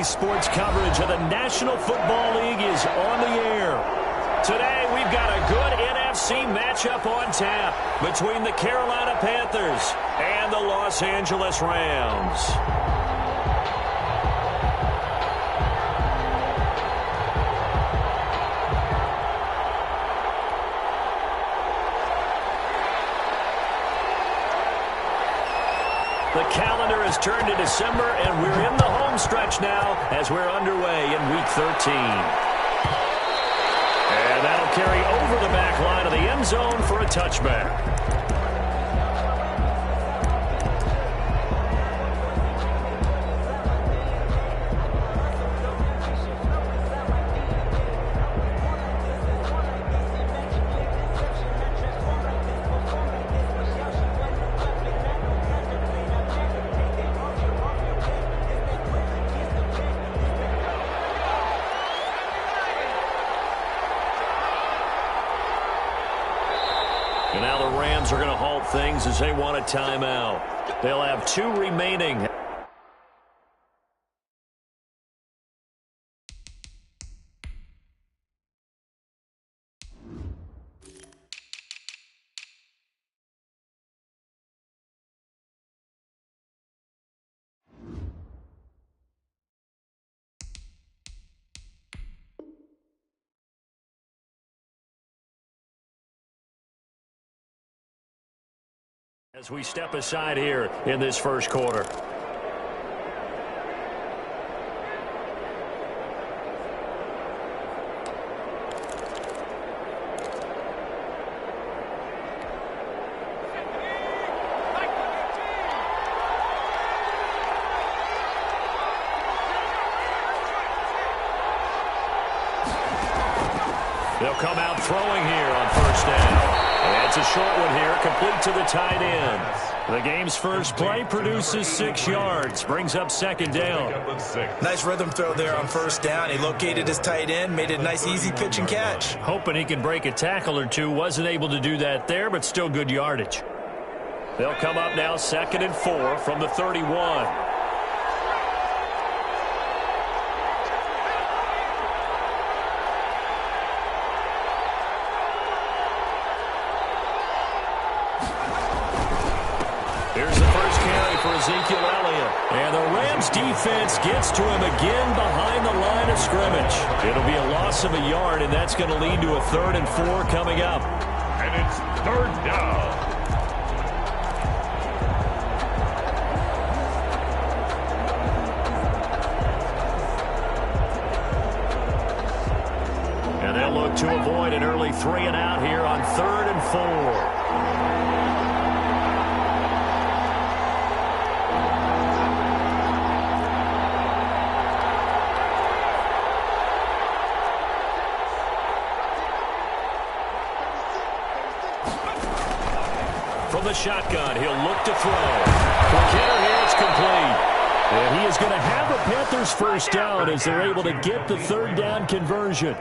sports coverage of the National Football League is on the air. Today, we've got a good NFC matchup on tap between the Carolina Panthers and the Los Angeles Rams. The calendar has turned to December, and we're in the home stretch now as we're underway in Week 13. And that'll carry over the back line of the end zone for a touchback. And now the Rams are going to halt things as they want a timeout. They'll have 2 remaining. As we step aside here in this first quarter. They'll come out throwing here on first down. And it's a short one here, complete to the tight end. The game's first play produces 6 yards, brings up second down. Nice rhythm throw there on first down. He located his tight end, made it a nice easy pitch and catch. Hoping he can break a tackle or two. Wasn't able to do that there, but still good yardage. They'll come up now 2nd and 4 from the 31. Here's the first carry for Ezekiel Elliott. And the Rams defense gets to him again behind the line of scrimmage. It'll be a loss of a yard, and that's going to lead to a 3rd and 4 coming up. And it's 3rd down. And they'll look to avoid an early 3 and out here on 3rd and 4. From the shotgun, he'll look to throw. Quick hitter here, it's complete. And he is going to have the Panthers first down as they're able to get the 3rd down conversion.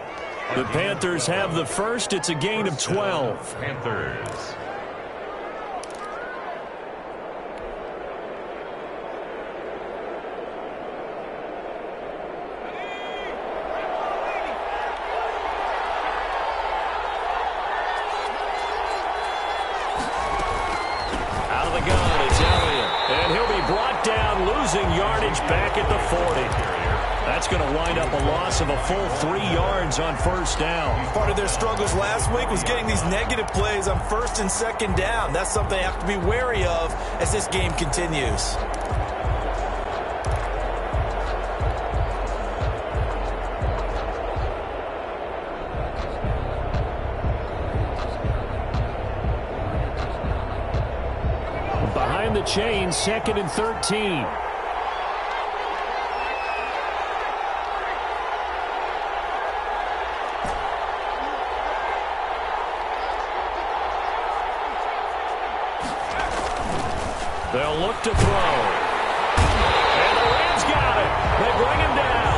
The Panthers have the first. It's a gain of 12. Panthers. Losing yardage back at the 40. That's going to wind up a loss of a full 3 yards on first down. Part of their struggles last week was getting these negative plays on 1st and 2nd down. That's something they have to be wary of as this game continues. Behind the chain, 2nd and 13. They'll look to throw. And the Rams got it. They bring him down.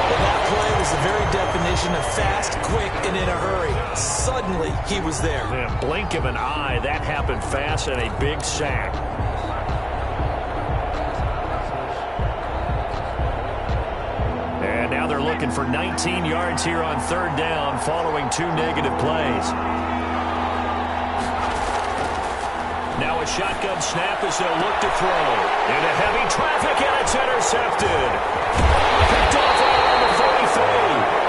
Well, that play was the very definition of fast, quick, and in a hurry. Suddenly, he was there. In a blink of an eye, that happened fast and a big sack. they're looking for 19 yards here on third down following 2 negative plays. Now a shotgun snap as they'll look to throw. Into heavy traffic, and it's intercepted. Picked off around the 43.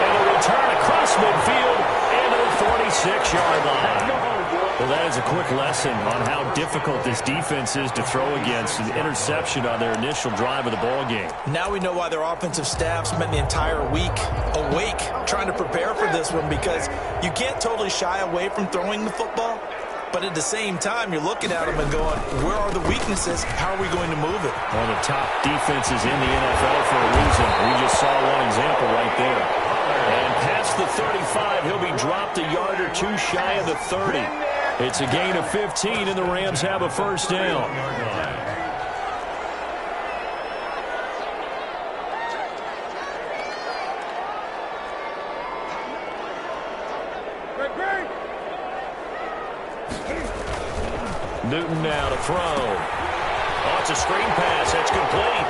And a return across midfield into the 46-yard line. Well, that is a quick lesson on how difficult this defense is to throw against. An interception on their initial drive of the ball game. Now we know why their offensive staff spent the entire week awake trying to prepare for this one, because you can't totally shy away from throwing the football. But at the same time, you're looking at them and going, where are the weaknesses? How are we going to move it? One of the top defenses in the NFL for a reason. We just saw one example right there. And past the 35, he'll be dropped a yard or 2 shy of the 30. It's a gain of 15, and the Rams have a first down. Newton now to throw. Oh, it's a screen pass. That's complete.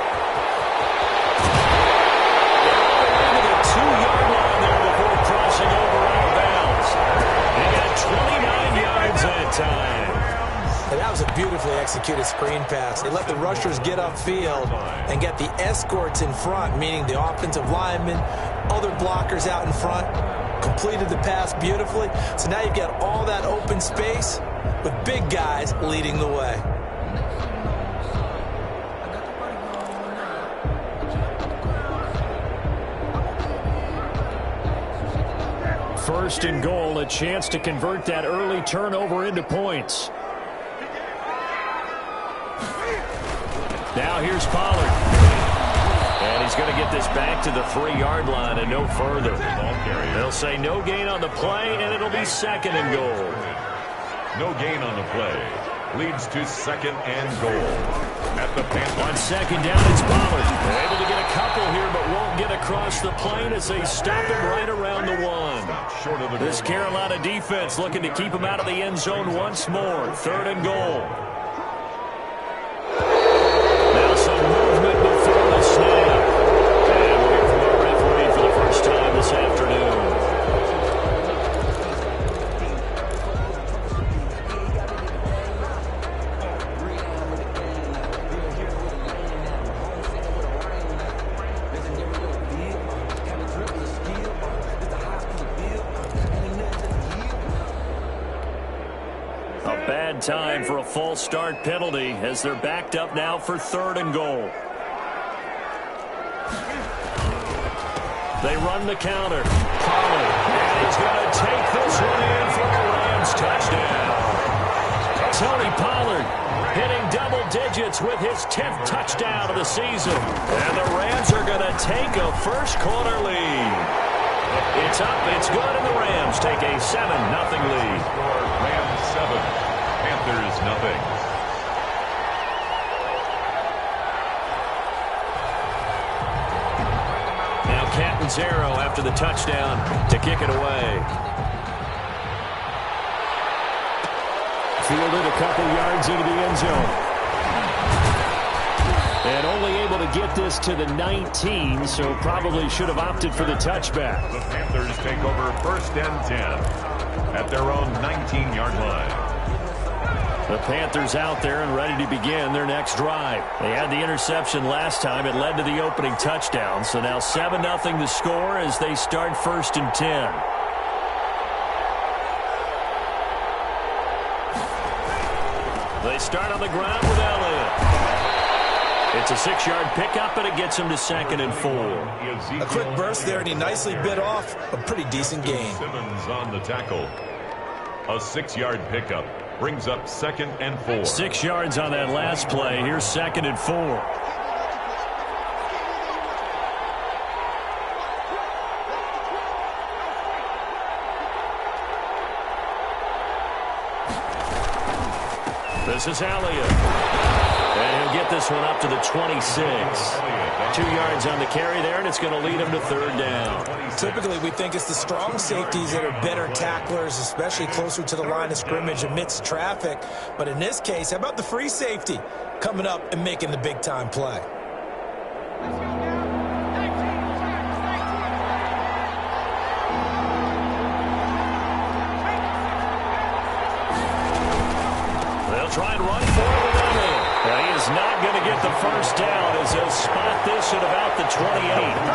Into the 2-yard line there before crossing over out of bounds. He got 29 yards that time. And that was a beautifully executed screen pass. They let the rushers get upfield and get the escorts in front, meaning the offensive linemen, other blockers out in front, completed the pass beautifully. So now you've got all that open space with big guys leading the way. First and goal, a chance to convert that early turnover into points. Now here's Pollard. And he's going to get this back to the 3-yard line and no further. They'll say no gain on the play, and it'll be second and goal. No gain on the play. Leads to second and goal. At the Panthers. On second down, it's Pollard. They're able to get a couple here, but won't get across the plane as they stop him right around the 1. This Carolina defense looking to keep him out of the end zone once more. Third and goal. Now some movement before the snap. And we'll hear from our referee for the first time this afternoon. Time for a false start penalty as they're backed up now for third and goal. They run the counter. Pollard, and he's going to take this one in for a Rams touchdown. Tony Pollard hitting double digits with his 10th touchdown of the season. And the Rams are going to take a first-quarter lead. It's up, it's good, and the Rams take a 7-0 lead. Rams 7. Panthers nothing. Now Catanzaro after the touchdown to kick it away. Fielded a couple yards into the end zone. And only able to get this to the 19, so probably should have opted for the touchback. The Panthers take over first and 10 at their own 19-yard line. The Panthers out there and ready to begin their next drive. They had the interception last time. It led to the opening touchdown. So now 7-0 the score as they start first and 10. They start on the ground with Elliott. It's a 6-yard pickup, and it gets him to second and 4. A quick burst there, and he nicely bit off a pretty decent gain. Simmons on the tackle. A 6-yard pickup. Brings up second and 4. 6 yards on that last play. Here's second and 4. This is Elliott. And he'll get this one up to the 26. 2 yards on the carry there, and it's going to lead him to third down. Typically, we think it's the strong safeties that are better tacklers, especially closer to the line of scrimmage amidst traffic. But in this case, how about the free safety coming up and making the big-time play? They'll try and run for it with him. He is not going to get the first down as they'll spot this at about the 28.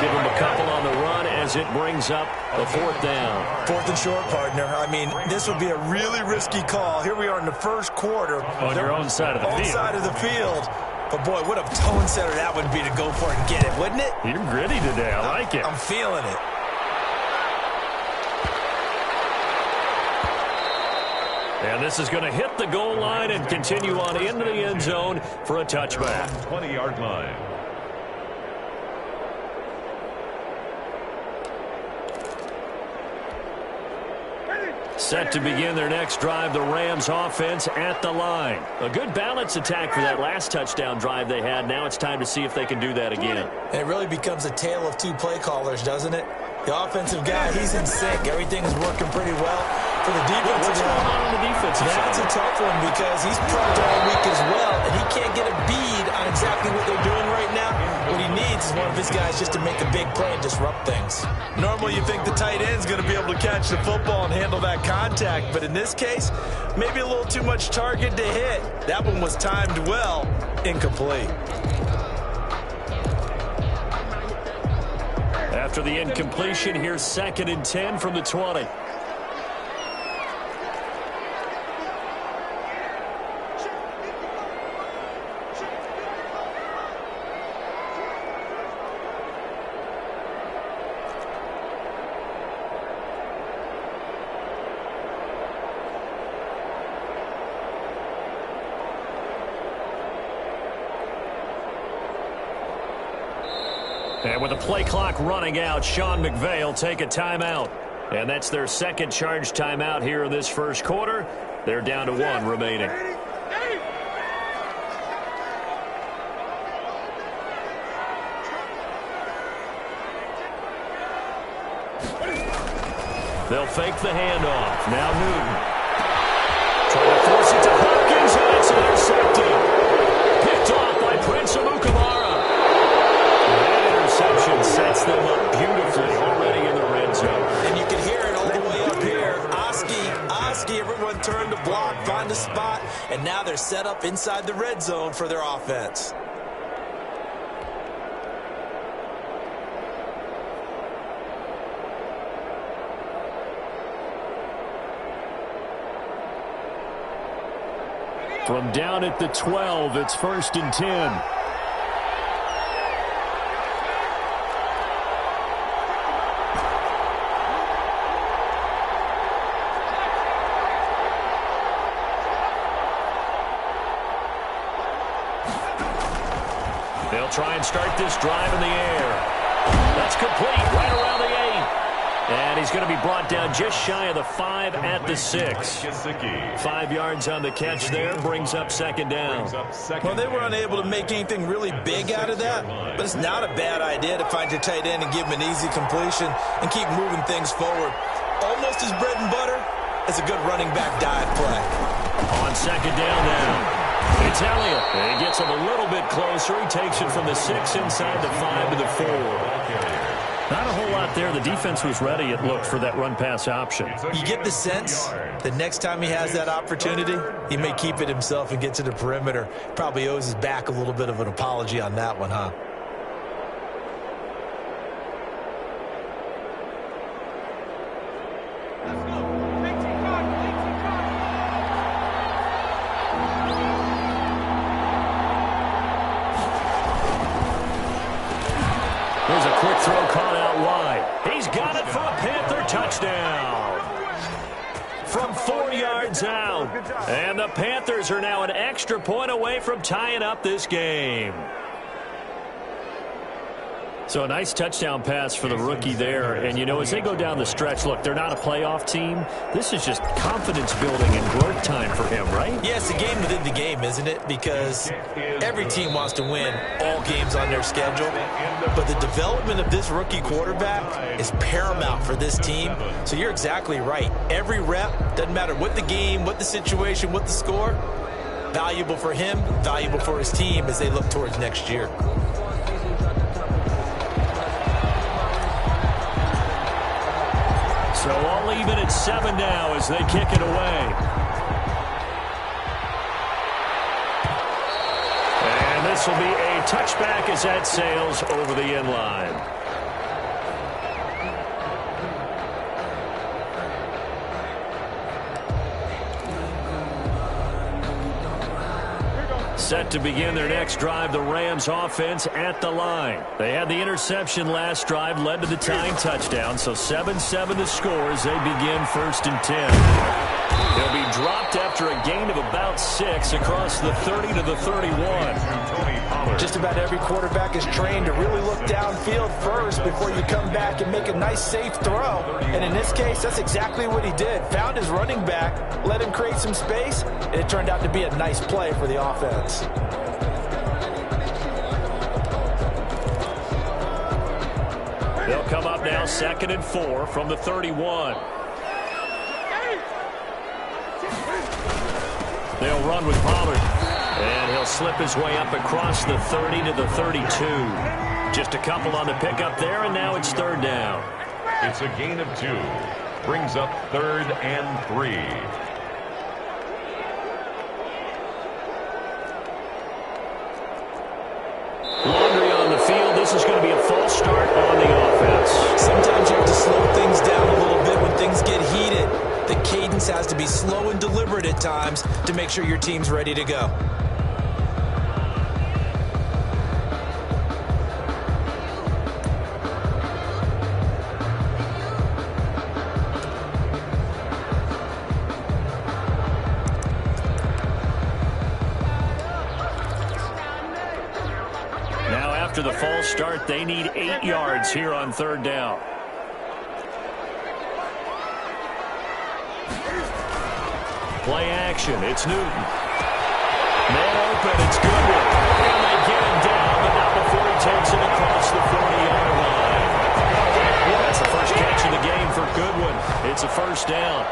Give him a couple on the run as it brings up the 4th down. 4th and short, partner. I mean, this would be a really risky call. Here we are in the first quarter. On your own side of the field. On side of the field. But, boy, what a tone setter that would be to go for it and get it, wouldn't it? You're gritty today. I like it. I'm feeling it. And this is going to hit the goal line and continue on into the end zone for a touchback. 20-yard line. Set to begin their next drive, the Rams offense at the line. A good balance attack for that last touchdown drive they had. Now it's time to see if they can do that again. And it really becomes a tale of two play callers, doesn't it? The offensive guy, he's in sync. Everything is working pretty well. For the defensive What's going on the defensive side? That's a tough one because he's prepped all week as well, and he can't get a bead on exactly what they're doing right now. What he needs is one of his guys just to make a big play and disrupt things. Normally you think the tight end's going to be able to catch the football and handle that contact, but in this case, maybe a little too much target to hit. That one was timed well, incomplete. After the incompletion, here's 2nd and 10 from the 20. And with the play clock running out, Sean McVay will take a timeout. And that's their second charge timeout here in this first quarter. They're down to 1 remaining. They'll fake the handoff. Now Newton. Trying to force it to Hopkins, and it's intercepted. Picked off by Prince Amukamara. Interception sets them up beautifully already in the red zone. And you can hear it all the way up here. Oski, everyone turned to block, find a spot, and now they're set up inside the red zone for their offense. From down at the 12, it's 1st and 10. They'll try and start this drive in the air. That's complete right around the 8. And he's going to be brought down just shy of the 5 at the 6. 5 yards on the catch there, brings up 2nd down. Well, they were unable to make anything really big out of that, but it's not a bad idea to find your tight end and give him an easy completion and keep moving things forward. Almost as bread and butter as a good running back dive play. On 2nd down now. It's Elliott. And he gets him a little bit closer. He takes it from the 6 inside the 5 to the 4. Not a whole lot there. The defense was ready, it looked, for that run-pass option. You get the sense that next time he has that opportunity, he may keep it himself and get to the perimeter. Probably owes his back a little bit of an apology on that one, huh? Here's a quick throw caught out wide. He's got it for a Panther touchdown. From 4 yards out. And the Panthers are now an extra point away from tying up this game. So a nice touchdown pass for the rookie there. And, you know, as they go down the stretch, look, they're not a playoff team. This is just confidence building and growth time for him, right? Yeah, it's a game within the game, isn't it? Because every team wants to win all games on their schedule. But the development of this rookie quarterback is paramount for this team. So you're exactly right. Every rep, doesn't matter what the game, what the situation, what the score, valuable for him, valuable for his team as they look towards next year. So all even at 7 now as they kick it away. this will be a touchback as that sails over the end line. Set to begin their next drive, the Rams offense at the line. They had the interception last drive, led to the tying touchdown, so 7-7 the score as they begin 1st and 10. They'll be dropped after a gain of about 6 across the 30 to the 31. Just about every quarterback is trained to really look downfield first before you come back and make a nice, safe throw. And in this case, that's exactly what he did. Found his running back, let him create some space, and it turned out to be a nice play for the offense. They'll come up now 2nd and 4 from the 31. They'll run with Pollard. And he'll slip his way up across the 30 to the 32. Just a couple on the pickup there, and now it's 3rd down. It's a gain of 2. Brings up 3rd and 3. Laundry on the field. This is going to be a false start on the offense. Sometimes you have to slow things down a little bit when things get heated. The cadence has to be slow and deliberate at times to make sure your team's ready to go. Now after the false start, they need 8 yards here on 3rd down. Play action. It's Newton. Man open. It's Goodwin. And they get him down, but not before he takes it across the 40-yard line. That's the first catch of the game for Goodwin. It's a 1st down.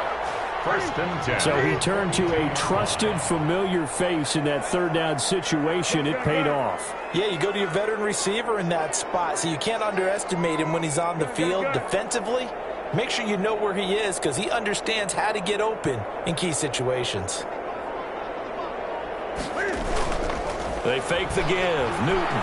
1st and 10. So he turned to a trusted, familiar face in that 3rd down situation. It paid off. Yeah, you go to your veteran receiver in that spot, so you can't underestimate him when he's on the field defensively. Make sure you know where he is because he understands how to get open in key situations. They fake the give. Newton.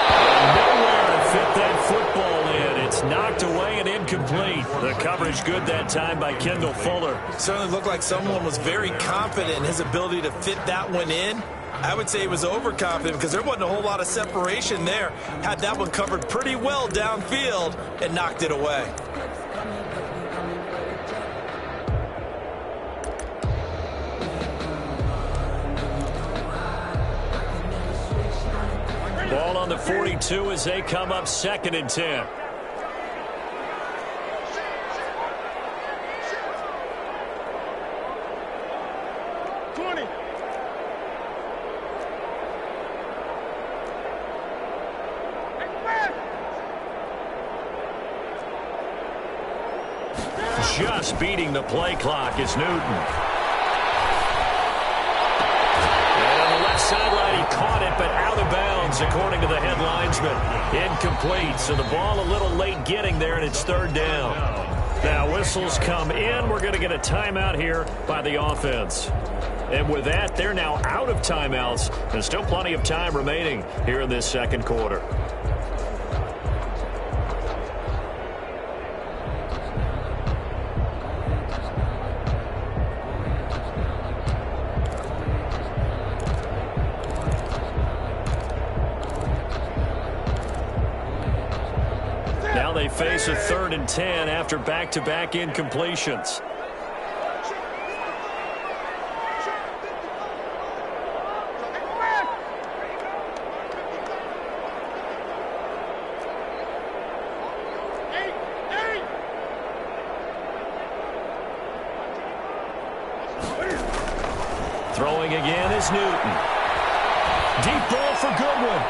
And nowhere to fit that football in. It's knocked away and incomplete. The coverage good that time by Kendall Fuller. Certainly looked like someone was very confident in his ability to fit that one in. I would say he was overconfident because there wasn't a whole lot of separation there. Had that one covered pretty well downfield and knocked it away. Ball on the 42 as they come up 2nd and 10. Just beating the play clock is Newton. And on the left sideline, he caught it, but out of bounds, according to the head linesman. Incomplete, so the ball a little late getting there, and it's 3rd down. Now whistles come in. We're going to get a timeout here by the offense. And with that, they're now out of timeouts. There's still plenty of time remaining here in this 2nd quarter. Now they face a 3rd and 10 after back-to-back incompletions. Throwing again is Newton. Deep ball for Goodwin.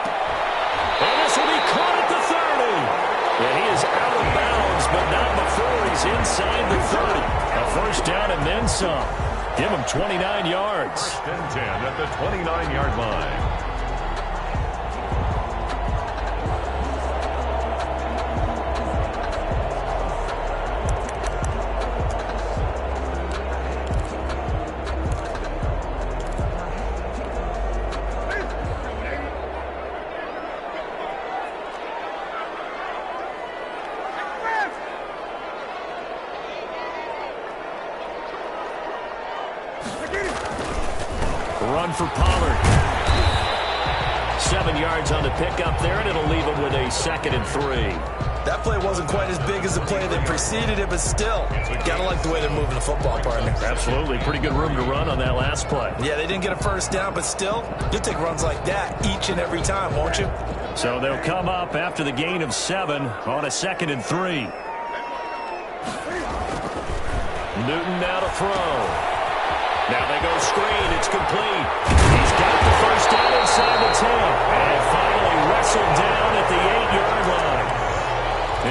And this will be caught at the 30. And he is out of bounds, but not before he's inside the 30. A 1st down and then some. Give him 29 yards. 1st and 10 at the 29-yard line. run for Pollard. 7 yards on the pickup there, and it'll leave him with a 2nd and 3. That play wasn't quite as big as the play that preceded it, but still, gotta like the way they're moving the football, partner. Absolutely. Pretty good room to run on that last play. Yeah, they didn't get a first down, but still, you'll take runs like that each and every time, won't you? So they'll come up after the gain of 7 on a 2nd and 3. Newton now to throw. Now they go screen. It's complete. He's got the first down inside the 10. And finally wrestled down at the 8-yard line.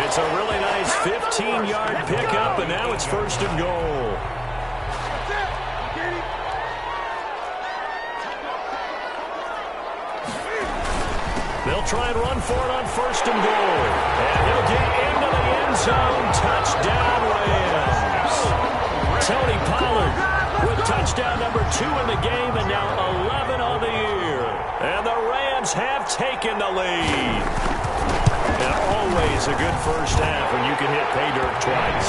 It's a really nice 15-yard pickup, and now it's 1st and goal. They'll try and run for it on 1st and goal. And he'll get into the end zone. Touchdown, Rams. Tony Pollard with touchdown number 2 in the game, and now 11 on the year. And the Rams have taken the lead. And always a good first half when you can hit pay dirt twice.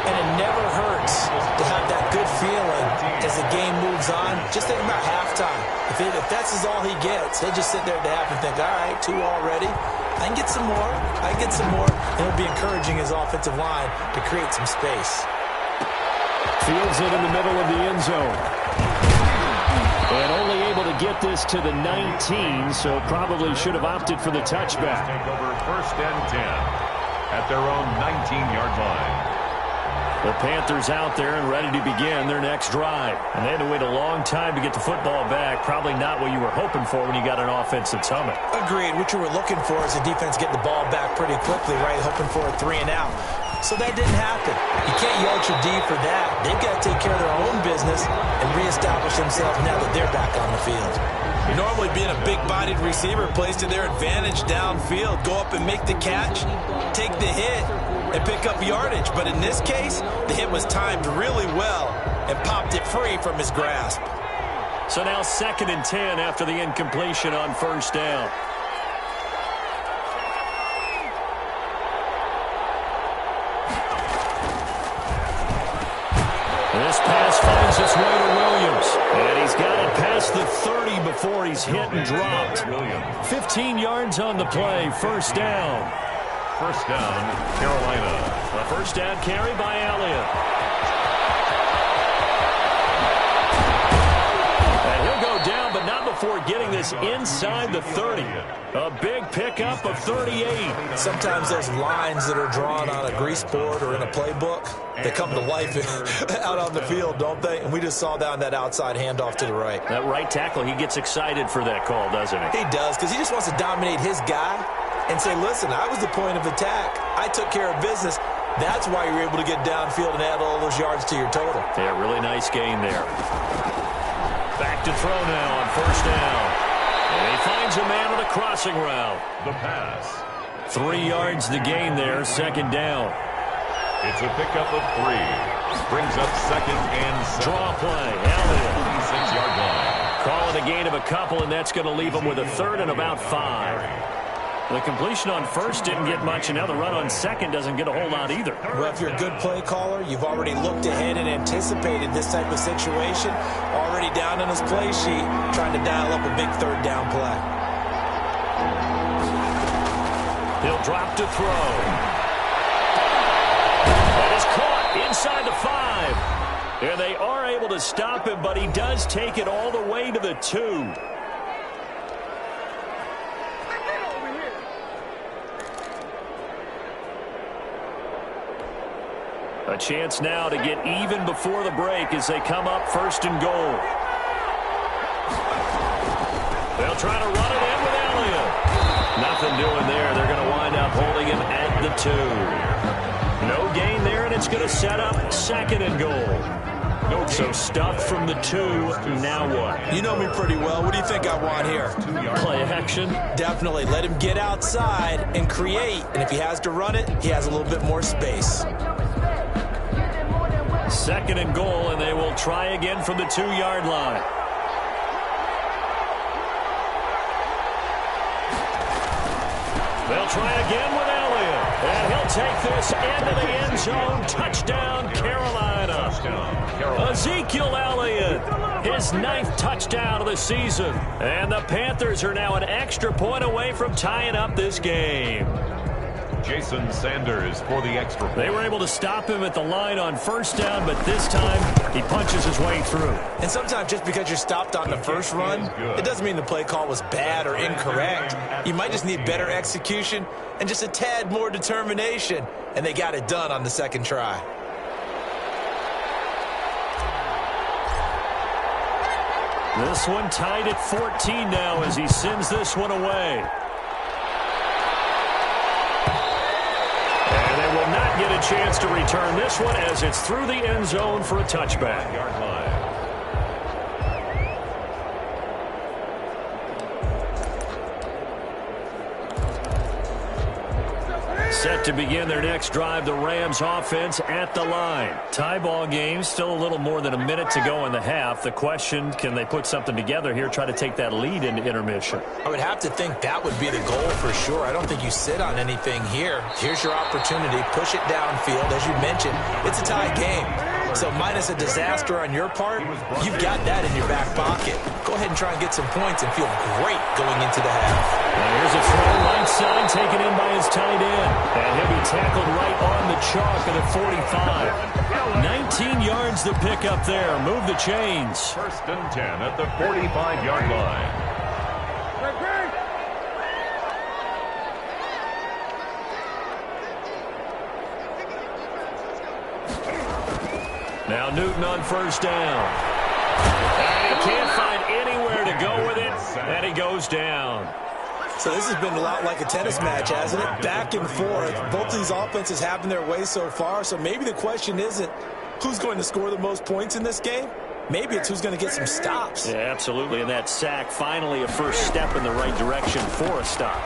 And it never hurts to have that good feeling as the game moves on. Just think about halftime. If that's all he gets, he'll just sit there at the half and think, all right, 2 already. I can get some more. I can get some more. And he'll be encouraging his offensive line to create some space. Fields it in the middle of the end zone. And only able to get this to the 19, so probably should have opted for the touchback. Take over 1st and 10 at their own 19-yard line. The Panthers out there and ready to begin their next drive. And they had to wait a long time to get the football back. Probably not what you were hoping for when you got an offense that's humming. Agreed. What you were looking for is the defense getting the ball back pretty quickly, right? Hoping for a 3 and out. So that didn't happen. You can't yell at your D for that. They've got to take care of their own business and reestablish themselves now that they're back on the field. Normally being a big-bodied receiver plays to their advantage downfield. Go up and make the catch, take the hit, and pick up yardage. But in this case, the hit was timed really well and popped it free from his grasp. So now 2nd and 10 after the incompletion on 1st down. This pass finds its way to Williams. And he's got it past the 30 before he's hit and dropped. 15 yards on the play. 1st down. 1st down, Carolina. A 1st down carry by Elliott. And he'll go down, but not before getting this inside the 30. A big pickup of 38. Sometimes there's lines that are drawn on a grease board or in a playbook. They come to life out on the field, don't they? And we just saw down that outside handoff to the right. That right tackle, he gets excited for that call, doesn't he? He does, because he just wants to dominate his guy and say, listen, I was the point of attack. I took care of business. That's why you're able to get downfield and add all those yards to your total. Yeah, really nice gain there. Back to throw now on 1st down. And he finds a man on the crossing route. The pass. 3 yards the gain there, 2nd down. It's a pickup of 3. Brings up 2nd and 7. Draw play, Elliott. 26-yard line. Calling a gain of a couple, and that's going to leave him with a 3rd and about 5. The completion on 1st didn't get much, and now the run on 2nd doesn't get a whole lot either. Well, if you're a good play caller, you've already looked ahead and anticipated this type of situation. Already down on his play sheet, trying to dial up a big 3rd down play. He'll drop to throw. That is caught inside the 5. And they are able to stop him, but he does take it all the way to the 2. A chance now to get even before the break as they come up 1st and goal. They'll try to run it in with Elliott. Nothing doing there. They're going to wind up holding him at the 2. No gain there, and it's going to set up 2nd and goal. So stuffed from the 2. Now what? You know me pretty well. What do you think I want here? Play action. Definitely. Let him get outside and create. And if he has to run it, he has a little bit more space. 2nd and goal, and they will try again from the 2-yard line. They'll try again with Elliott. And he'll take this into the end zone. Touchdown, Carolina. Ezekiel Elliott, his 9th touchdown of the season. And the Panthers are now an extra point away from tying up this game. Jason Sanders for the extra point. They were able to stop him at the line on first down, but this time he punches his way through. And sometimes just because you're stopped on the first run, it doesn't mean the play call was bad or incorrect. You might just need better execution and just a tad more determination. And they got it done on the second try. This one tied at 14 now as he sends this one away. And they will not get a chance to return this one as it's through the end zone for a touchback. Yard line. Set to begin their next drive, the Rams offense at the line. Tie ball game, still a little more than a minute to go in the half. The question, can they put something together here, try to take that lead into intermission? I would have to think that would be the goal for sure. I don't think you sit on anything here. Here's your opportunity. Push it downfield. As you mentioned, it's a tie game. So minus a disaster on your part, you've got that in your back pocket. Go ahead and try and get some points and feel great going into the half. And here's a throw right side taken in by his tight end. And he'll be tackled right on the chalk at the 45. 19 yards to pick up there. Move the chains. 1st and 10 at the 45-yard line. Now Newton on first down. And he can't find anywhere to go with it. And he goes down. So this has been a lot like a tennis match, hasn't it? Back and forth. Both these offenses having their way so far. So maybe the question isn't who's going to score the most points in this game. Maybe it's who's going to get some stops. Yeah, absolutely. And that sack, finally a first step in the right direction for a stop.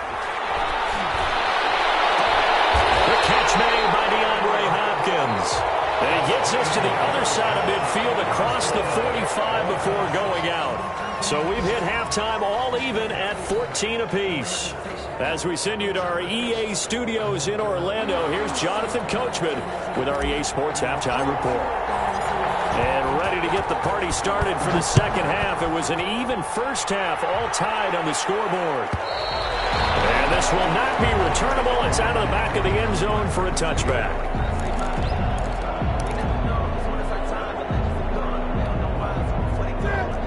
The catch made by DeAndre Hopkins. And he gets us to the other side of midfield across the 45 before going out. So we've hit halftime all even at 14 apiece. As we send you to our EA studios in Orlando, here's Jonathan Coachman with our EA Sports Halftime Report. And ready to get the party started for the second half. It was an even first half, all tied on the scoreboard. And this will not be returnable. It's out of the back of the end zone for a touchback.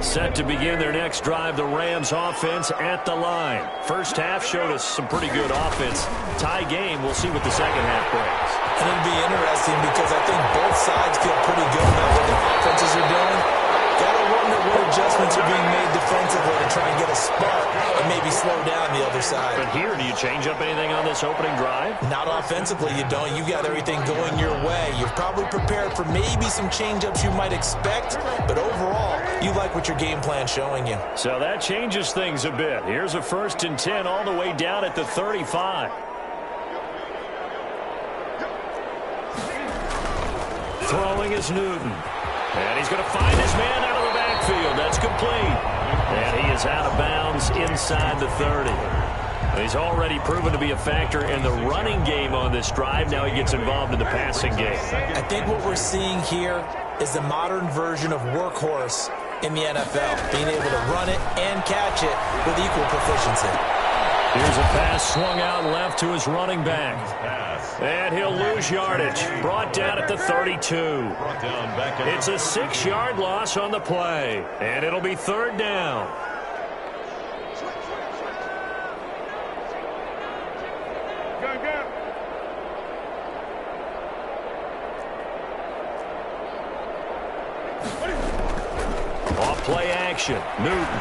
Set to begin their next drive, the Rams offense at the line. First half showed us some pretty good offense. Tie game, we'll see what the second half brings. And it'll be interesting because I think both sides feel pretty good about what the offenses are doing. Gotta wonder what adjustments are being made defensively to try and get a spark and maybe slow down the other side. But here, do you change up anything on this opening drive? Not offensively, you don't. You got everything going your way. You're probably prepared for maybe some change-ups you might expect, but overall, you like what your game plan's showing you. So that changes things a bit. Here's a 1st and 10 all the way down at the 35. Throwing is Newton. And he's going to find his man out of the backfield. That's complete. And he is out of bounds inside the 30. He's already proven to be a factor in the running game on this drive. Now he gets involved in the passing game. I think what we're seeing here is the modern version of workhorse in the NFL, being able to run it and catch it with equal proficiency. Here's a pass swung out left to his running back. And he'll lose yardage. Brought down at the 32. It's a 6-yard loss on the play. And it'll be 3rd down. Off-play action. Newton.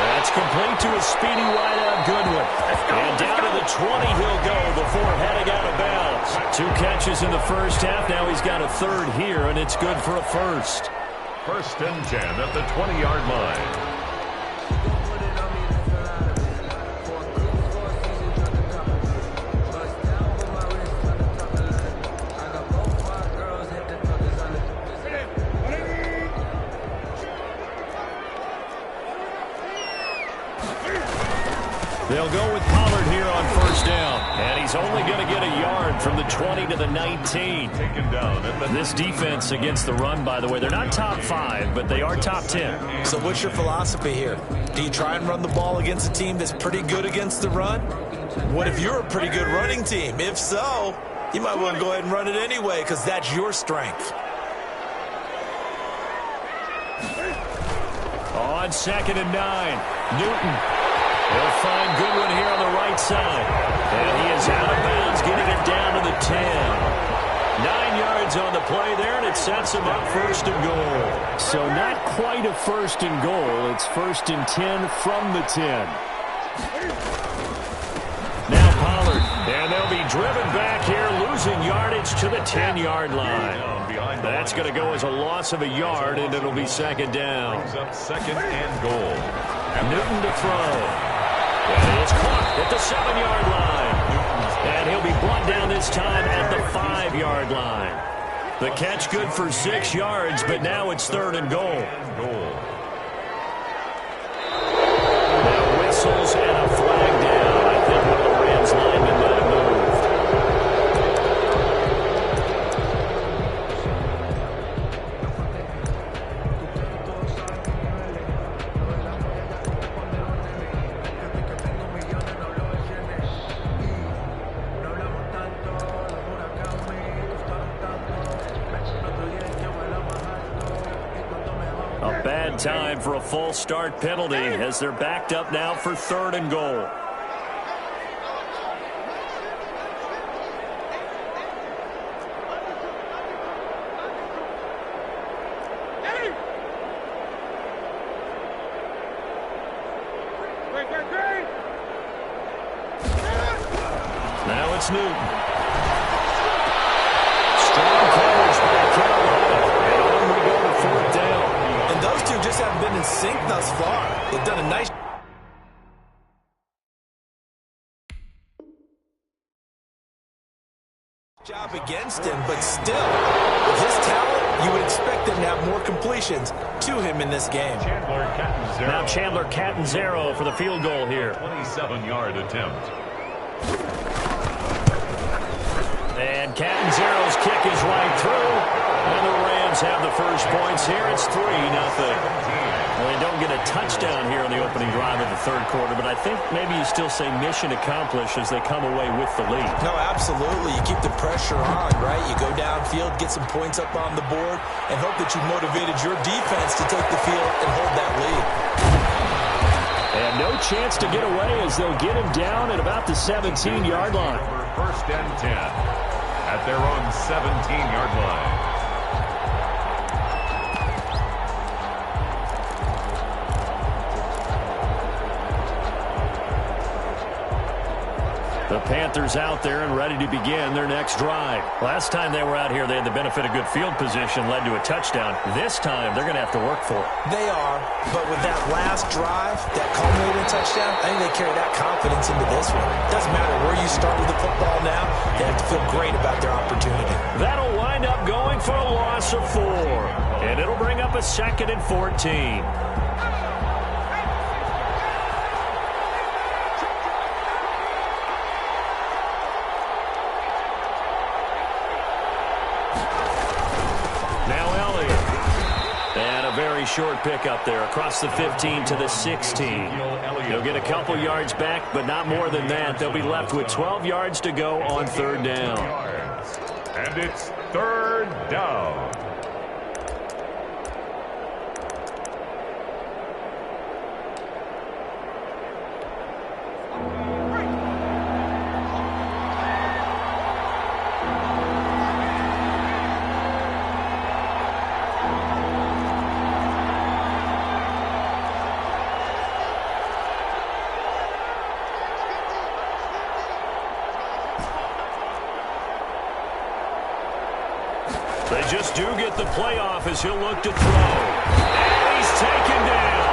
That's complete to a speedy wideout Goodwin. And down to the 20 he'll go before heading out of bounds. 2 catches in the first half. Now he's got a 3rd here, and it's good for a first. 1st and 10 at the 20-yard line. They'll go with Pollard here on first down. And he's only going to get a yard from the 20 to the 19. Taken down at the This defense against the run, by the way, they're not top 5, but they are top 10. So what's your philosophy here? Do you try and run the ball against a team that's pretty good against the run? What if you're a pretty good running team? If so, you might want to go ahead and run it anyway because that's your strength. On 2nd and 9, Newton. He'll find Goodwin here on the right side. And he is out of bounds, getting it down to the 10. 9 yards on the play there, and it sets him up 1st and goal. So not quite a 1st and goal. It's 1st and 10 from the 10. Now Pollard, and they'll be driven back here, losing yardage to the 10-yard line. That's going to go as a loss of a yard, and it'll be 2nd down. brings up 2nd and goal. And Newton to throw. And it's caught at the 7-yard line. And he'll be brought down this time at the 5-yard line. The catch good for 6 yards, but now it's 3rd and goal. Now whistles and a flag down. I think one of the Rams linemen might have moved. A bad time for a false start penalty as they're backed up now for 3rd and goal. Now it's Newton. Strong coverage by Carolina. And on we go to 4th down. And those two just haven't been in sync thus far. They've done a nice job against him, but still, with his talent, you would expect them to have more completions to him in this game. Now Chandler Catanzaro for the field goal here. 27-yard attempt. And Catanzaro's kick is right through. And the Rams have the first points here. It's 3-0. Well, they don't get a touchdown here on the opening drive of the 3rd quarter, but I think maybe you still say mission accomplished as they come away with the lead. No, absolutely. You keep the pressure on, right? You go downfield, get some points up on the board, and hope that you motivated your defense to take the field and hold that lead. And no chance to get away as they'll get him down at about the 17-yard line. 1st and 10 at their own 17-yard line. The Panthers out there and ready to begin their next drive. Last time they were out here, they had the benefit of good field position, led to a touchdown. This time, they're going to have to work for it. They are, but with that last drive, that culminating touchdown, I think they carry that confidence into this one. Doesn't matter where you start with the football now, they have to feel great about their opportunity. That'll wind up going for a loss of 4. And it'll bring up a 2nd and 14. Very short pickup there across the 15 to the 16. He'll get a couple yards back, but not more than that. They'll be left with 12 yards to go on 3rd down. And it's 3rd down. They just do get the playoff as he'll look to throw. And he's taken down.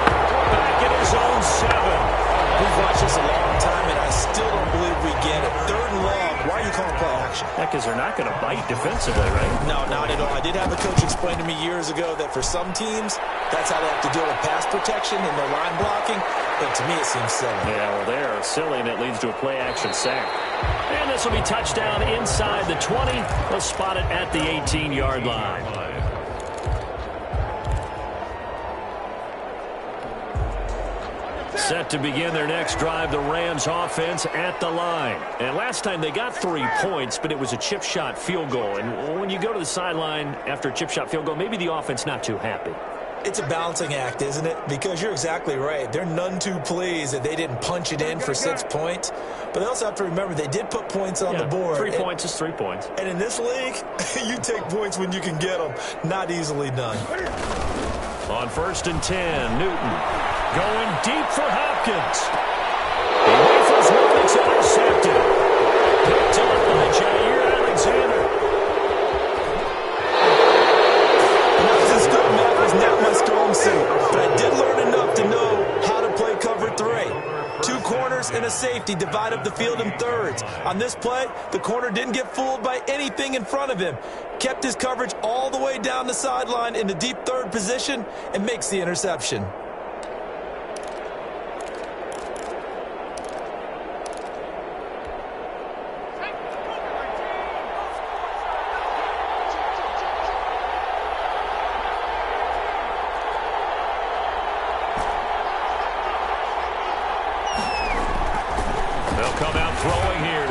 Back at his own 7. We've watched this a long time, and I still don't believe we get it. 3rd and long. Why are you calling play action? Yeah, because they're not going to bite defensively, right? No, not at all. I did have a coach explain to me years ago that for some teams, that's how they have to deal with pass protection and their line blocking. But To me, it seems silly. Yeah, well, they're silly, and it leads to a play-action sack. And this will be touchdown inside the 20. They'll spot it at the 18-yard line. Set to begin their next drive, the Rams offense at the line. And last time they got 3 points, but it was a chip shot field goal. And when you go to the sideline after a chip shot field goal, maybe the offense not too happy. It's a balancing act, isn't it? Because you're exactly right. They're none too pleased that they didn't punch it in for 6 points. But they also have to remember they did put points on the board. 3 points is 3 points. And in this league, you take points when you can get them. Not easily done. On 1st and 10, Newton going deep for Hopkins. He rifles one, it's intercepted. Picked up by Jair Alexander. This good math was not my strong suit, but I did learn enough to know how to play cover 3. 2 corners and a safety divide up the field in thirds. On this play, the corner didn't get fooled by anything in front of him. Kept his coverage all the way down the sideline in the deep third position and makes the interception.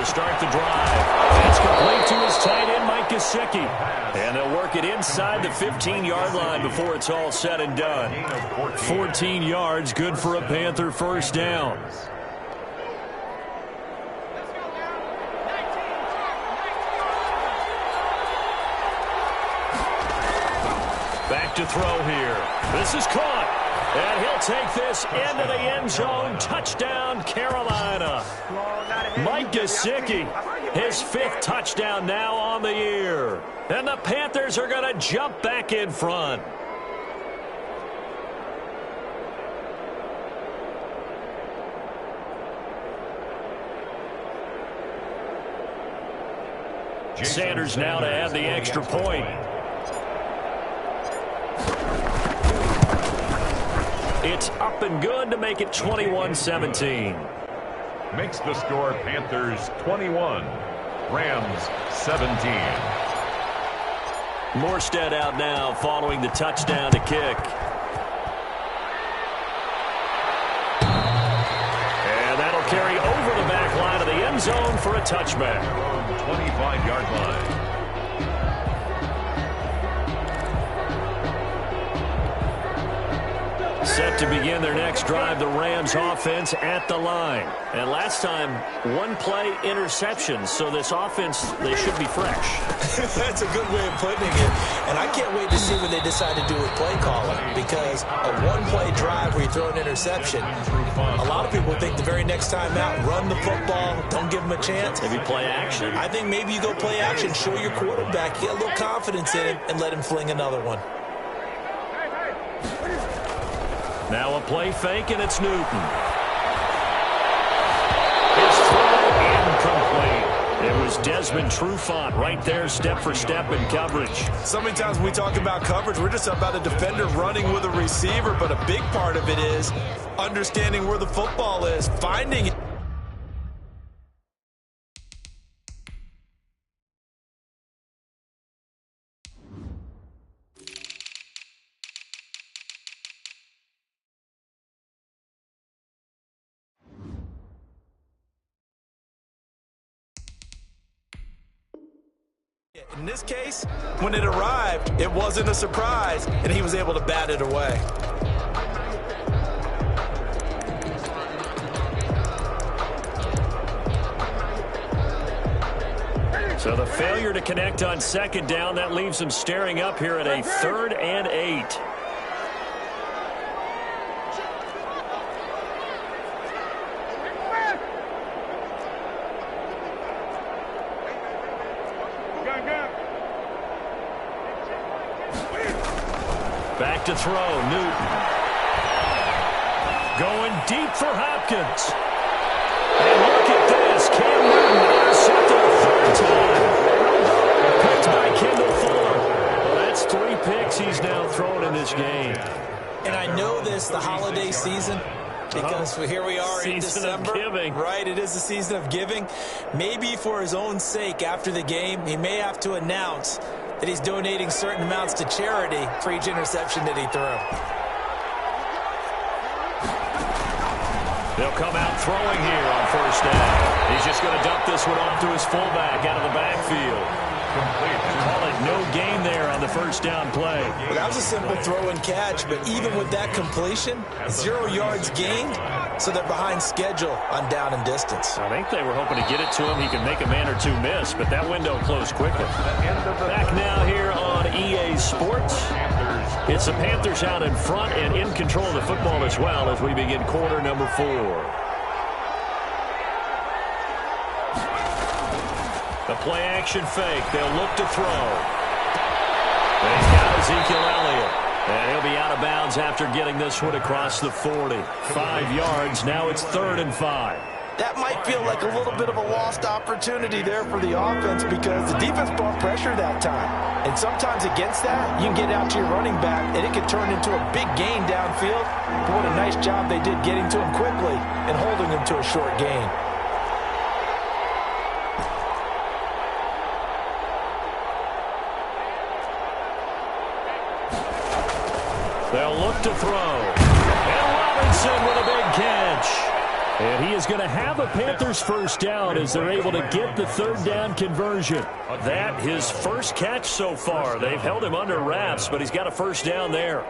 Start the drive. It's complete to his tight end, Mike Gesicki. And they'll work it inside the 15-yard line before it's all said and done. 14 yards, good for a Panther first down. Back to throw here. This is caught. And he'll take this into the end zone. Touchdown, Carolina. Mike Gesicki, his 5th touchdown now on the year. And the Panthers are going to jump back in front. Sanders now to add the extra point. It's up and good to make it 21-17. Makes the score Panthers 21, Rams 17. Morstead out now following the touchdown to kick. And that'll carry over the back line of the end zone for a touchback. 25-yard line. Set to begin their next drive, the Rams offense at the line. And last time, 1-play interception, so this offense, they should be fresh. That's a good way of putting it. And I can't wait to see what they decide to do with play calling, because a 1-play drive where you throw an interception, a lot of people think the very next time out, run the football, don't give them a chance. Maybe play action. I think maybe you go play action, show your quarterback, get a little confidence in him, and let him fling another one. Now a play fake, and it's Newton. His throw incomplete. It was Desmond Trufant right there, step for step in coverage. So many times when we talk about coverage, we're just about a defender running with a receiver, but a big part of it is understanding where the football is, finding it. In this case, when it arrived, it wasn't a surprise, and he was able to bat it away. So the failure to connect on 2nd down, that leaves them staring up here at a 3rd and 8. Back to throw, Newton. Going deep for Hopkins. And look at this, Cam Newton intercepted a 3rd time. Picked by Kendall Fuller. Well, that's 3 picks he's now thrown in this game. And I know this, the holiday season, Because here we are in December, right? It is the season of giving. Maybe for his own sake after the game, he may have to announce that he's donating certain amounts to charity for each interception that he threw. They'll come out throwing here on first down. He's just going to dump this one off to his fullback out of the backfield. Call it no gain there on the first down play. Well, that was a simple throw and catch, but even with that completion, 0 yards gained, so they're behind schedule on down and distance. I think they were hoping to get it to him. He could make a man or two miss, but that window closed quickly. Back now here on EA Sports. It's the Panthers out in front and in control of the football as well as we begin quarter number 4. The play-action fake. They'll look to throw. And he's got Ezekiel Elliott. And he'll be out of bounds after getting this one across the 40. 5 yards. Now it's 3rd and 5. That might feel like a little bit of a lost opportunity there for the offense because the defense brought pressure that time. And sometimes against that, you can get out to your running back, and it can turn into a big gain downfield. But what a nice job they did getting to him quickly and holding him to a short gain. They'll look to throw. And Robinson with a big catch. And he is going to have a Panthers first down as they're able to get the 3rd down conversion. That his first catch so far. They've held him under wraps, but he's got a first down there.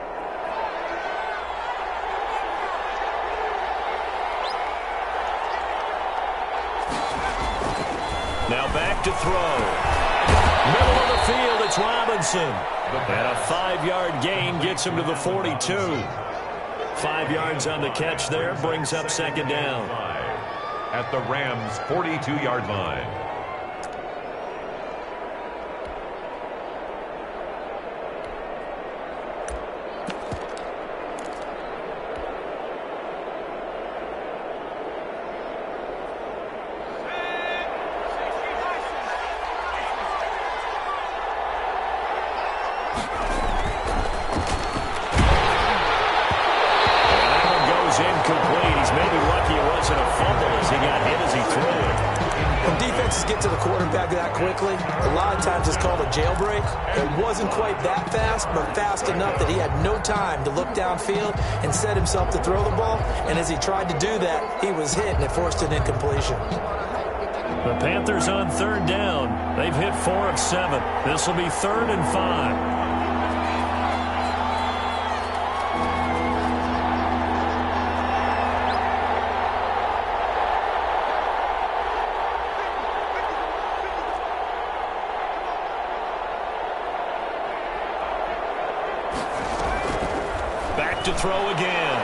Now back to throw. Middle of the field, it's Robinson. And a 5-yard gain gets him to the 42. 5 yards on the catch there, brings up 2nd down. At the Rams' 42-yard line. Get to the quarterback that quickly. A lot of times it's called a jailbreak. It wasn't quite that fast, but fast enough that he had no time to look downfield and set himself to throw the ball. And as he tried to do that, he was hit, and it forced an incompletion. The Panthers on 3rd down. They've hit 4 of 7. This will be 3rd and 5. To throw again.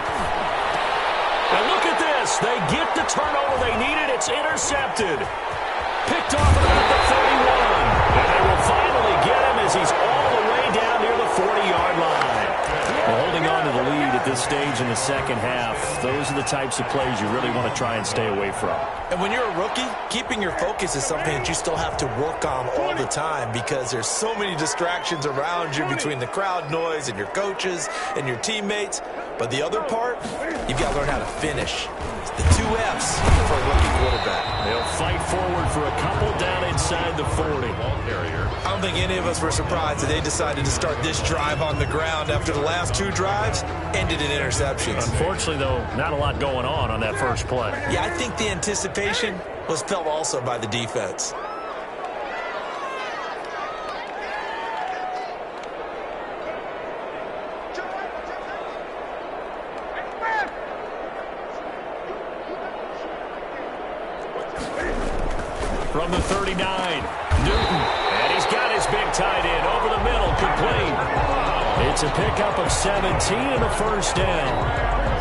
And look at this. They get the turnover they needed. It's intercepted. Picked off at about the 31. And they will finally get him as he's all the way down near the 40-yard line. Well, holding on to the lead at this stage in the second half, those are the types of plays you really want to try and stay away from. And when you're a rookie, keeping your focus is something that you still have to work on all the time because there's so many distractions around you between the crowd noise and your coaches and your teammates. But the other part, you've got to learn how to finish. It's the 2 F's for a rookie quarterback. They'll fight forward for a couple down inside the 40. I don't think any of us were surprised that they decided to start this drive on the ground after the last 2 drives ended in interceptions. Unfortunately, though, not a lot going on that first play. Yeah, I think the anticipation was felt also by the defense. From the 39, Newton, and he's got his big tight end over the middle, complete. It's a pickup of 17 and a first down.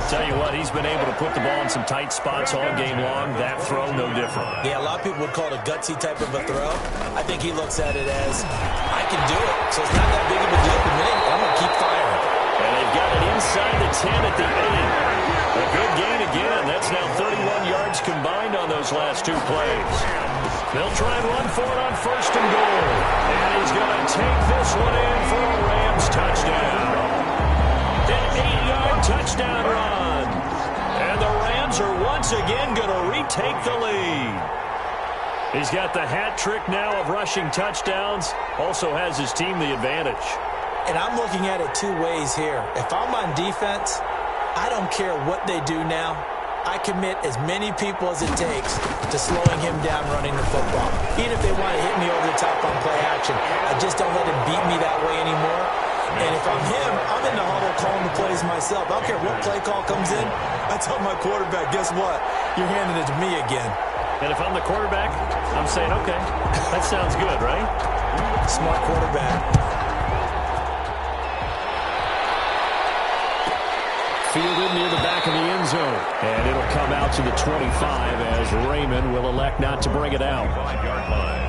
Tell you what, he's been able to put the ball in some tight spots all game long. That throw, no different. Yeah, a lot of people would call it a gutsy type of a throw. I think he looks at it as, I can do it, so it's not that big of a deal for me. I'm going to keep firing. And they've got it inside the 10 at the 8. A good gain again. That's now 31 yards combined on those last 2 plays. They'll try and run for it on 1st and goal. And he's going to take this one in for a Rams touchdown. An 8-yard touchdown run. And the Rams are once again going to retake the lead. He's got the hat trick now of rushing touchdowns. Also has his team the advantage. And I'm looking at it two ways here. If I'm on defense, I don't care what they do now. I commit as many people as it takes to slowing him down running the football. Even if they want to hit me over the top on play action, I just don't let him beat me that way anymore. And if I'm him, I'm in the huddle calling the plays myself. I don't care what play call comes in. I tell my quarterback, guess what? You're handing it to me again. And if I'm the quarterback, I'm saying, okay, that sounds good, right? Smart quarterback. Fielded near the back of the end zone. And it'll come out to the 25 as Raymond will elect not to bring it out. 5-yard line.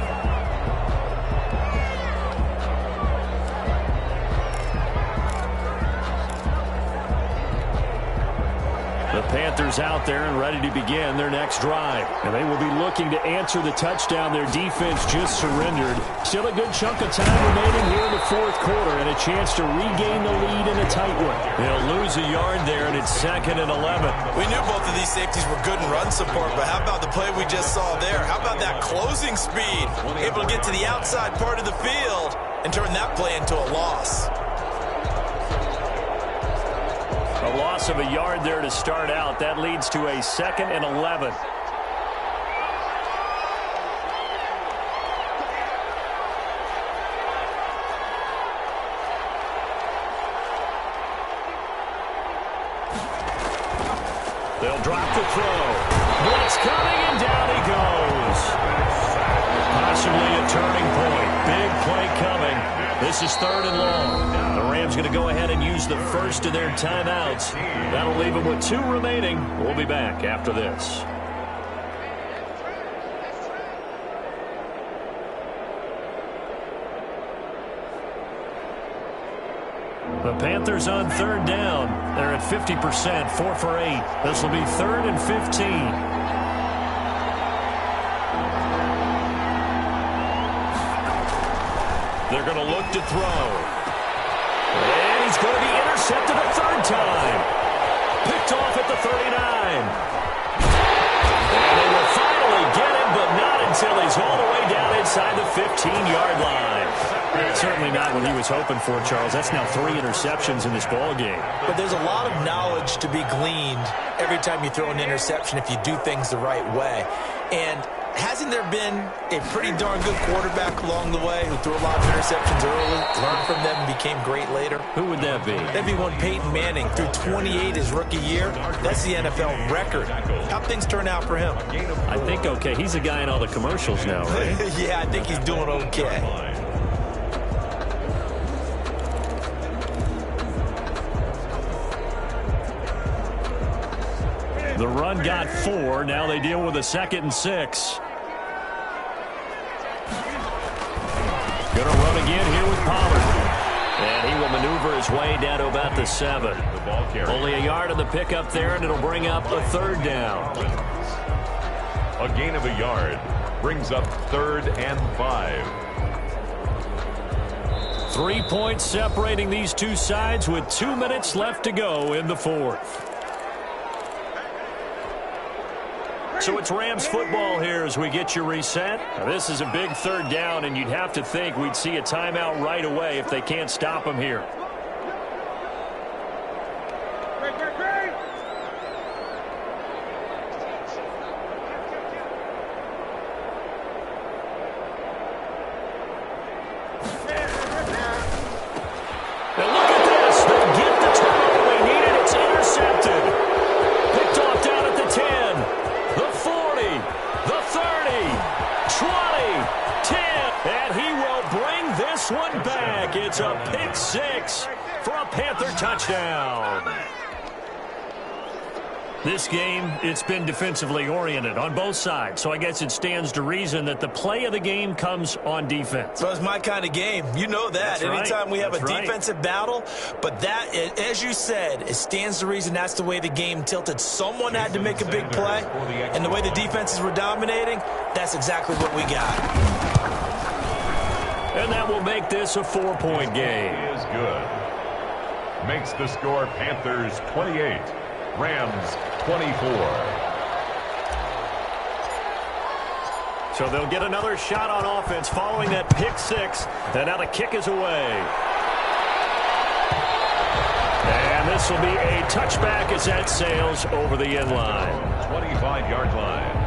The Panthers out there and ready to begin their next drive. And they will be looking to answer the touchdown their defense just surrendered. Still a good chunk of time remaining here in the fourth quarter and a chance to regain the lead in a tight one. They'll lose a yard there, and it's 2nd and 11. We knew both of these safeties were good in run support, but how about the play we just saw there? How about that closing speed? Able to get to the outside part of the field and turn that play into a loss. A loss of a yard there to start out. That leads to a 2nd and 11. They'll drop the throw. Blitz coming, and down he goes. Possibly a turning point. Big play coming. This is 3rd and long. The Rams going to go ahead and use the first of their timeouts. That'll leave them with 2 remaining. We'll be back after this. The Panthers on 3rd down. They're at 50%, 4 for 8. This will be 3rd and 15. They're going to look to throw. And he's going to be intercepted a 3rd time. Picked off at the 39. And they will finally get him, but not until he's all the way down inside the 15-yard line. Certainly not what he was hoping for, Charles. That's now 3 interceptions in this ball game. But there's a lot of knowledge to be gleaned every time you throw an interception if you do things the right way. And hasn't there been a pretty darn good quarterback along the way who threw a lot of interceptions early, learned from them, and became great later? Who would that be? That'd be one Peyton Manning threw 28 his rookie year. That's the NFL record. How'd things turn out for him? I think okay. He's a guy in all the commercials now, right? Yeah, I think he's doing okay. The run got 4. Now they deal with a 2nd and 6. Going to run again here with Pollard. And he will maneuver his way down to about the 7. Only a yard on the pickup there, and it'll bring up a 3rd down. A gain of a yard brings up 3rd and 5. 3 points separating these two sides with 2 minutes left to go in the 4th. So it's Rams football here as we get you reset. Now this is a big 3rd down, and you'd have to think we'd see a timeout right away if they can't stop them here. Now look at this. They get the turnover they needed. It's intercepted. Picked off down at the 10. The 40, the 30, 20, 10, and he will bring this one back. It's a pick 6 for a Panther touchdown. This game, it's been defensively oriented on both sides, so I guess it stands to reason that the play of the game comes on defense. So it's my kind of game. You know that. That's Anytime right. we have That's a defensive battle, but that, as you said, it stands to reason that's the way the game tilted. Someone had to make a big play, and the way the defenses were dominating, that's exactly what we got. And that will make this a 4-point game. He is good. Makes the score Panthers 28, Rams 24. So they'll get another shot on offense following that pick six. And now the kick is away. And this will be a touchback as that sails over the end line. 25-yard line.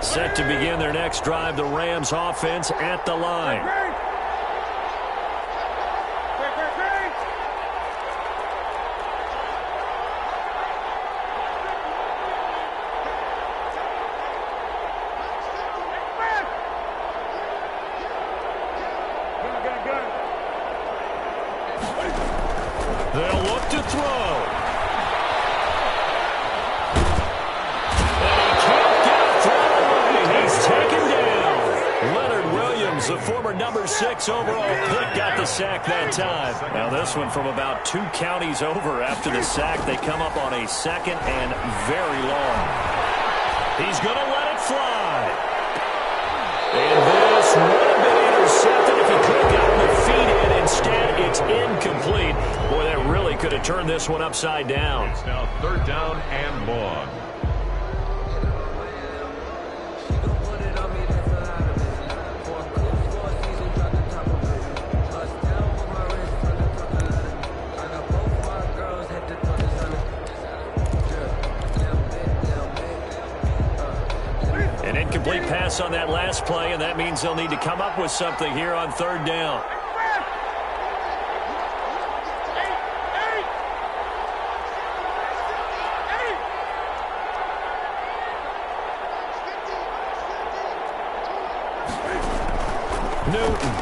Set to begin their next drive, the Rams offense at the line. They'll look to throw. The former number 6 overall pick got the sack that time. Now this one from about 2 counties over after the sack. They come up on a second and very long. He's going to let it fly. And this would have been intercepted if he could have gotten the feet in. Instead, it's incomplete. Boy, that really could have turned this one upside down. It's now 3rd down and long. Incomplete pass on that last play, and that means they'll need to come up with something here on 3rd down. Newton.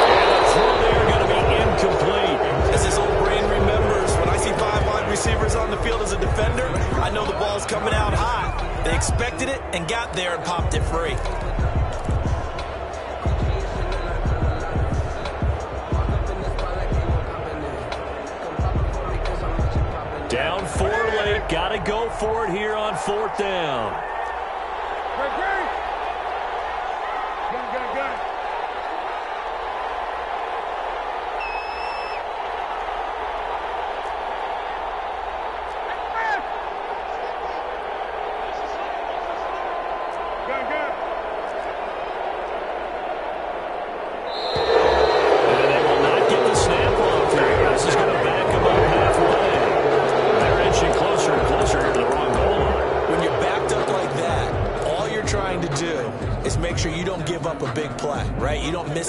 And the throw there going to be incomplete. As his old brain remembers, when I see 5 wide receivers on the field as a defender, I know the ball's coming out high. They expected it and got there and popped it free. Down 4 late. Got to go for it here on 4th down.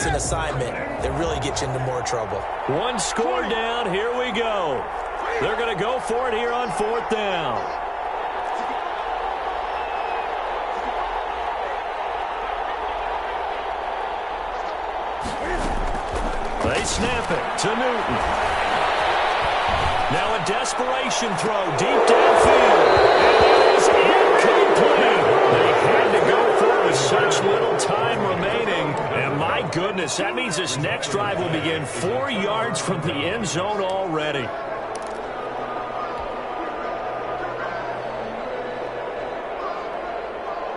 An assignment that really gets you into more trouble. 1 score down. Here we go. They're going to go for it here on 4th down. They snap it to Newton. Now a desperation throw deep downfield. And it is incomplete. They had to go for it with such little time remaining. And my goodness, that means this next drive will begin 4 yards from the end zone already.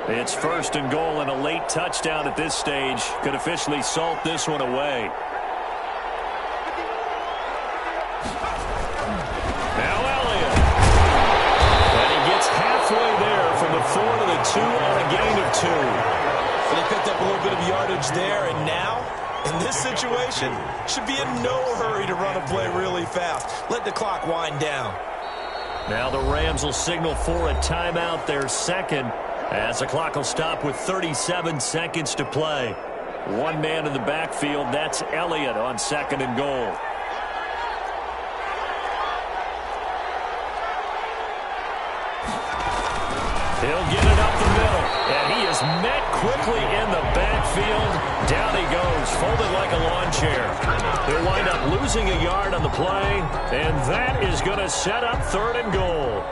It's 1st and goal, and a late touchdown at this stage could officially salt this one away. Now Elliott. And he gets halfway there from the 4 to the 2 on a gain of 2. They picked up a little bit of yardage there, and now, in this situation, should be in no hurry to run a play really fast. Let the clock wind down. Now the Rams will signal for a timeout, their second, as the clock will stop with 37 seconds to play. 1 man in the backfield, that's Elliott on 2nd and goal. He'll get it up the middle, and he is met quickly in the backfield. Down he goes, folded like a lawn chair. He'll wind up losing a yard on the play, and that is going to set up 3rd and goal.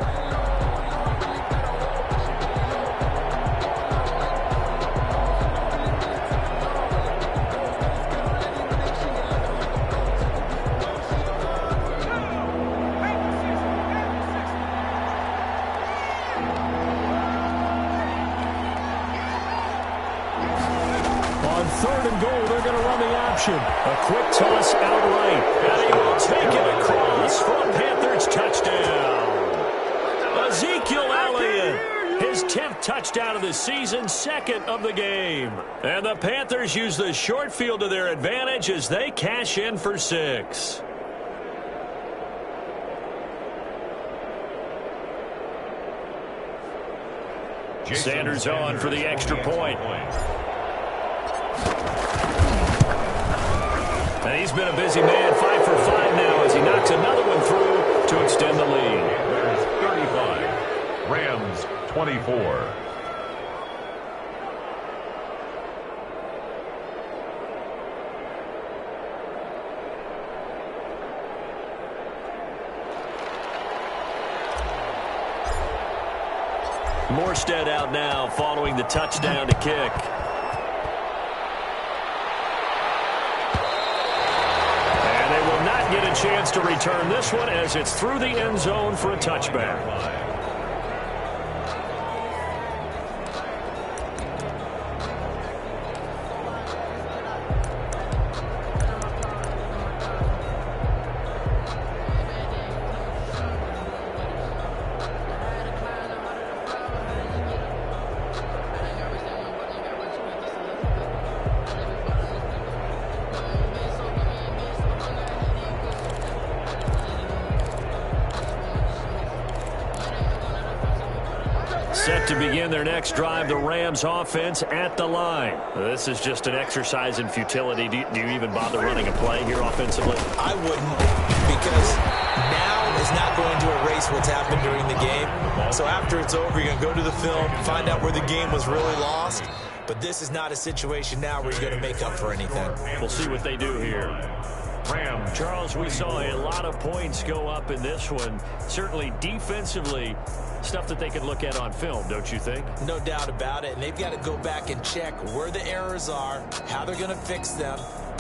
goal, they're going to run the option. A quick toss outright. And he will take it across for a Panthers touchdown. Ezekiel Elliott, his 10th touchdown of the season, 2nd of the game. And the Panthers use the short field to their advantage as they cash in for 6. Sanders on for the extra point. And he's been a busy man, 5 for 5 now as he knocks another one through to extend the lead. There's 35. Rams 24. Morstead out now following the touchdown to kick. And they will not get a chance to return this one as it's through the end zone for a touchback. Set to begin their next drive, the Rams offense at the line. This is just an exercise in futility. Do you even bother running a play here offensively? I wouldn't, because now is not going to erase what's happened during the game. So after it's over, you're going to go to the film, find out where the game was really lost. But this is not a situation now where you're going to make up for anything. We'll see what they do here. Charles, we saw a lot of points go up in this one. Certainly defensively, stuff that they can look at on film, don't you think? No doubt about it. And they've got to go back and check where the errors are, how they're going to fix them,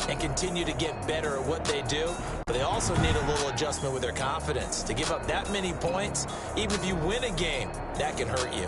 and continue to get better at what they do. But they also need a little adjustment with their confidence. To give up that many points, even if you win a game, that can hurt you.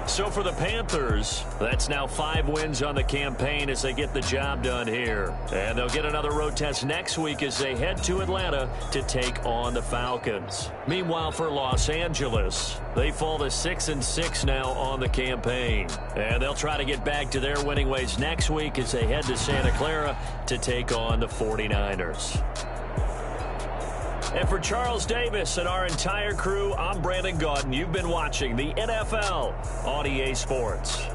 So for the Panthers, that's now 5 wins on the campaign as they get the job done here. And they'll get another road test next week as they head to Atlanta to take on the Falcons. Meanwhile, for Los Angeles, they fall to 6-6 now on the campaign. And they'll try to get back to their winning ways next week as they head to Santa Clara to take on the 49ers. And for Charles Davis and our entire crew, I'm Brandon Gaudin. You've been watching the NFL on EA Sports.